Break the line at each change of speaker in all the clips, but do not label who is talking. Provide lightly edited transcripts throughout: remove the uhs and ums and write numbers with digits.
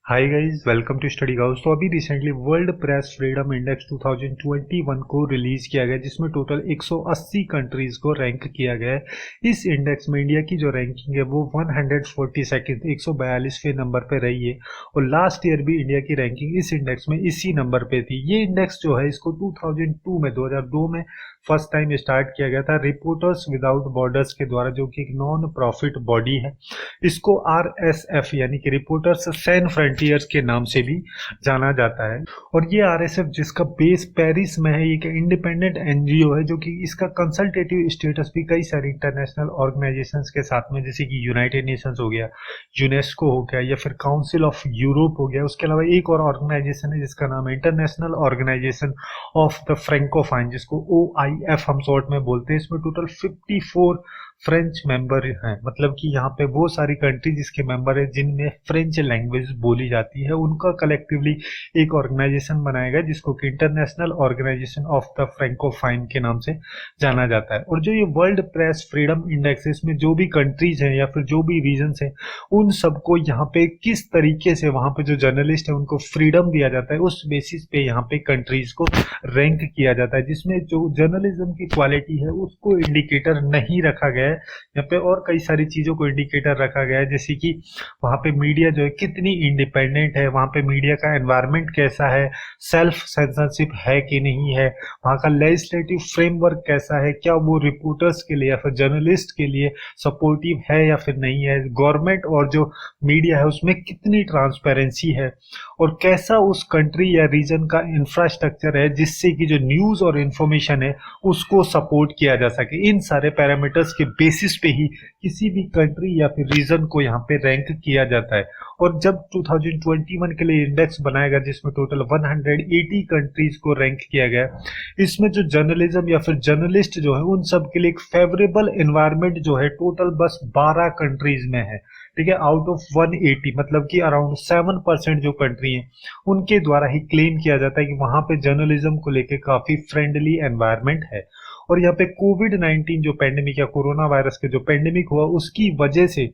Hi guys, welcome to study house. तो अभी recently world press freedom index 2021 को release किया गया, जिसमें टोटल 180 कंट्रीज को रैंक किया गया है। इस इंडेक्स में इंडिया की जो रैंकिंग है वो 142 142वें नंबर पे रही है। और लास्ट ईयर भी इंडिया की रैंकिंग इस इंडेक्स में इसी नंबर पे थी। ये इंडेक्स जो है इसको 2002 में फर्स्ट टाइम स्टार्ट किया गया था रिपोर्टर्स विदाउट बॉर्डर्स के द्वारा, जो कि एक नॉन प्रॉफिट बॉडी है। इसको RSF यानी कि रिपोर्टर्स सैन फ्रंटियर्स के नाम से भी जाना जाता है। और ये RSF जिसका बेस पेरिस में है, एक इंडिपेंडेंट एनजीओ है, जो कि इसका कंसल्टेटिव स्टेटस भी कई सारी इंटरनेशनल ऑर्गेनाइजेशंस के साथ में, जैसे कि यूनाइटेड नेशंस हो गया, यूनेस्को हो गया, या फिर काउंसिल ऑफ यूरोप हो गया। उसके अलावा एक और ऑर्गेनाइजेशन है जिसका नाम है इंटरनेशनल ऑर्गेनाइजेशन ऑफ द फ्रेंकोफाइन, जिसको OIF हम शॉर्ट में बोलते हैं। इसमें टोटल 54 फ्रेंच मेंबर हैं, मतलब कि यहाँ पे वो सारी कंट्री जिसके मेंबर है जिनमें फ्रेंच लैंग्वेज बोली जाती है, उनका कलेक्टिवली एक ऑर्गेनाइजेशन बनाया गया जिसको कि इंटरनेशनल ऑर्गेनाइजेशन ऑफ द फ्रेंकोफाइन के नाम से जाना जाता है। और जो ये वर्ल्ड प्रेस फ्रीडम इंडेक्स है, इसमें जो भी कंट्रीज हैं या फिर जो भी रीजन्स हैं, उन सबको यहाँ पे किस तरीके से वहाँ पे जो जर्नलिस्ट है उनको फ्रीडम दिया जाता है, उस बेसिस पे यहाँ पे कंट्रीज को रैंक किया जाता है, जिसमें जो जर्नलिज्म की क्वालिटी है उसको इंडिकेटर नहीं रखा गया है। यहाँ पे और कई सारी चीजों को इंडिकेटर रखा गया है, जैसे कि वहां पे मीडिया जो है कितनी इंडिपेंडेंट है, वहां पे मीडिया का एनवायरनमेंट कैसा है, सेल्फ सेंसरशिप है कि नहीं है, वहां का लेजिस्लेटिव फ्रेमवर्क कैसा है, क्या वो रिपोर्टर्स के लिए या फिर जर्नलिस्ट के लिए सपोर्टिव है या फिर नहीं है, गवर्नमेंट और जो मीडिया है उसमें कितनी ट्रांसपेरेंसी है, और कैसा उस कंट्री या रीजन का इंफ्रास्ट्रक्चर है जिससे कि जो न्यूज और इंफॉर्मेशन है उसको सपोर्ट किया जा सके। इन सारे पैरामीटर्स के बेसिस पे ही किसी भी कंट्री या फिर रीजन को यहाँ पे रैंक किया जाता है। और जब 2021 के लिए इंडेक्स बनाया गया, जिसमें टोटल 180 कंट्रीज को रैंक किया गया, इसमें जो जर्नलिज्म या फिर जर्नलिस्ट जो है उन सब के लिए एक फेवरेबल एनवायरनमेंट जो है टोटल बस 12 कंट्रीज में है। ठीक है, आउट ऑफ 180, मतलब कि अराउंड 7% जो कंट्री है उनके द्वारा ही क्लेम किया जाता है कि वहां पे जर्नलिज्म को लेके काफी फ्रेंडली एनवायरनमेंट है। और यहाँ पे कोविड-19 जो पेंडेमिक या कोरोना वायरस के जो पेंडेमिक हुआ, उसकी वजह से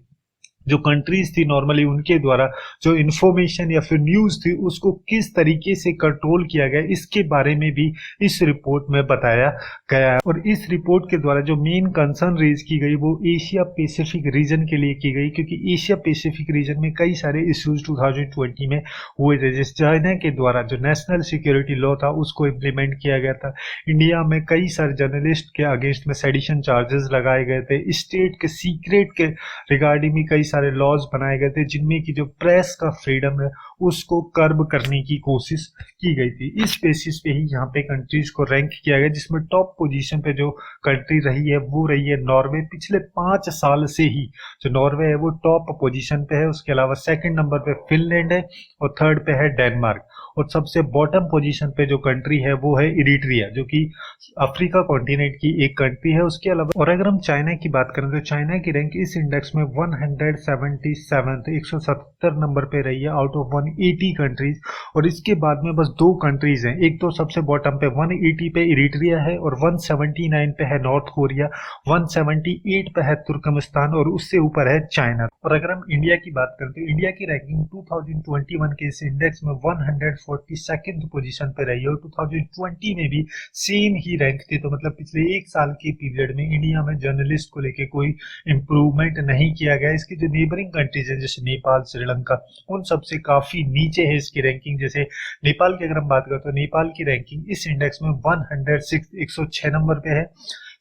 जो कंट्रीज थी नॉर्मली उनके द्वारा जो इन्फॉर्मेशन या फिर न्यूज थी उसको किस तरीके से कंट्रोल किया गया, इसके बारे में भी इस रिपोर्ट में बताया गया है। और इस रिपोर्ट के द्वारा जो मेन कंसर्न रेज की गई वो एशिया पैसिफिक रीजन के लिए की गई, क्योंकि एशिया पैसिफिक रीजन में कई सारे इश्यूज 2020 में हुए थे। जैसे चाइना के द्वारा जो नेशनल सिक्योरिटी लॉ था उसको इम्प्लीमेंट किया गया था, इंडिया में कई सारे जर्नलिस्ट के अगेंस्ट में सेडिशन चार्जेस लगाए गए थे, स्टेट के सीक्रेट के रिगार्डिंग भी कई सारे लॉज बनाए गए थे, जिनमें की जो प्रेस का फ्रीडम है उसको कर्ब करने की कोशिश की गई थी। इस बेसिस पे ही यहाँ पे कंट्रीज को रैंक किया गया, जिसमें टॉप पोजीशन पे जो कंट्री रही है वो रही है नॉर्वे। पिछले 5 साल से ही जो नॉर्वे है वो टॉप पोजीशन पे है। उसके अलावा सेकंड नंबर पे फिनलैंड है और थर्ड पे है डेनमार्क। और सबसे बॉटम पोजीशन पे जो कंट्री है वो है इरिट्रिया, जो कि अफ्रीका कॉन्टिनेंट की एक कंट्री है। उसके अलावा और अगर हम चाइना की बात करें तो चाइना की रैंक इस इंडेक्स में 177 नंबर पे रही है आउट ऑफ 180 कंट्रीज। और इसके बाद में बस 2 कंट्रीज हैं, एक तो सबसे बॉटम पे 180 पे इरिट्रिया है और 179 पे है नॉर्थ कोरिया, 178 पे है तुर्कमेस्तान और उससे ऊपर है चाइना। और अगर हम इंडिया की बात करें तो इंडिया की रैंकिंग 2021 के इस इंडेक्स में 142 पोजीशन पे रही है और 2020 में भी सेम ही रैंक थी। तो मतलब पिछले 1 साल के पीरियड में इंडिया में जर्नलिस्ट को लेके कोई इंप्रूवमेंट नहीं किया गया। इसकी जो नेबरिंग कंट्रीज है जैसे नेपाल, श्रीलंका, उन सबसे काफी नीचे है इसकी रैंकिंग। जैसे नेपाल की अगर हम बात करें तो नेपाल की रैंकिंग इस इंडेक्स में 106 नंबर पे है,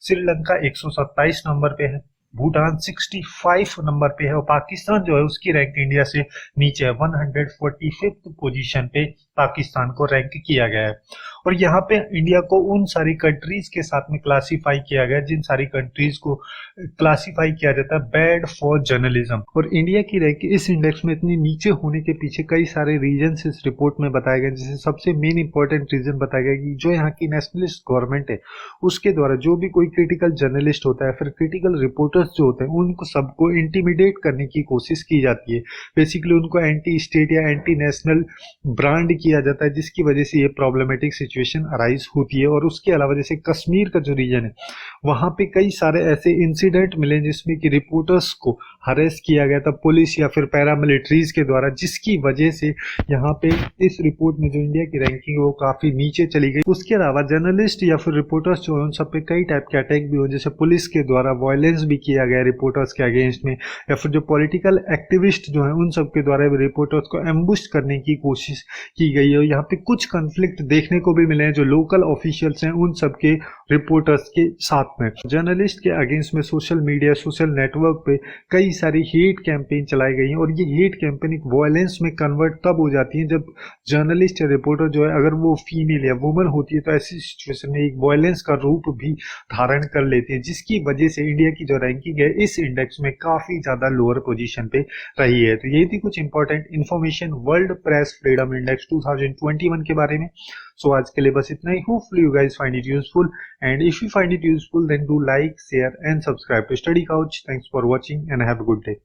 श्रीलंका 127 नंबर पे है, भूटान 65 नंबर पे है और पाकिस्तान जो है उसकी रैंक इंडिया से नीचे है, 145 पोजीशन पे पाकिस्तान को रैंक किया गया है। और यहाँ पे इंडिया को उन सारी कंट्रीज के साथ में क्लासिफाई किया गया जिन सारी कंट्रीज को क्लासिफाई किया जाता है बैड फॉर जर्नलिज्म। और इंडिया की रैंक इस इंडेक्स में इतनी नीचे होने के पीछे कई सारे रीजन इस रिपोर्ट में बताए गए, जैसे सबसे मेन इंपॉर्टेंट रीजन बताया गया कि जो यहाँ की नेशनलिस्ट गवर्नमेंट है उसके द्वारा जो भी कोई क्रिटिकल जर्नलिस्ट होता है फिर क्रिटिकल रिपोर्टर्स जो होते हैं उनको सबको इंटिमिडेट करने की कोशिश की जाती है। बेसिकली उनको एंटी स्टेट या एंटी नेशनल ब्रांड किया जाता है, जिसकी वजह से ये प्रॉब्लमेटिक सिचुएशन अराइज होती है। और उसके अलावा जैसे कश्मीर का जो रीजन है वहाँ पे कई सारे ऐसे इंसिडेंट मिले जिसमें कि रिपोर्टर्स को हरेस किया गया था पुलिस या फिर पैरामिलिट्रीज के द्वारा, जिसकी वजह से यहाँ पे इस रिपोर्ट में जो इंडिया की रैंकिंग है वो काफी नीचे चली गई। उसके अलावा जर्नलिस्ट या फिर रिपोर्टर्स जो है उन सब पे कई टाइप के अटैक भी हुए, जैसे पुलिस के द्वारा वायलेंस भी किया गया रिपोर्टर्स के अगेंस्ट में, या फिर जो पॉलिटिकल एक्टिविस्ट जो है उन सब के द्वारा भी रिपोर्टर्स को एम्बुश करने की कोशिश की गई है। यहाँ पे कुछ कन्फ्लिक्ट देखने को भी मिले हैं जो लोकल ऑफिशियल्स हैं उन सब के रिपोर्टर्स के साथ में। जर्नलिस्ट के अगेंस्ट में सोशल मीडिया सोशल नेटवर्क पे कई सारी हेट कैंपेन चलाई गई हैं, और ये हेट कैंपेन एक वायलेंस में कन्वर्ट तब हो जाती है जब जर्नलिस्ट या रिपोर्टर जो है अगर वो फीमेल या वुमन होती है तो ऐसी सिचुएशन में एक वायलेंस का रूप भी धारण कर लेती है, जिसकी वजह से इंडिया की जो रैंकिंग है इस इंडेक्स में काफी ज्यादा लोअर पोजीशन पे रही है। तो यही थी कुछ important information world press freedom index 2021 के बारे में। सो आज के लिए बस इतना ही। Hopefully you guys find it useful, and if you find it useful then do like share and subscribe to Study Couch. Thanks for watching and have a good day.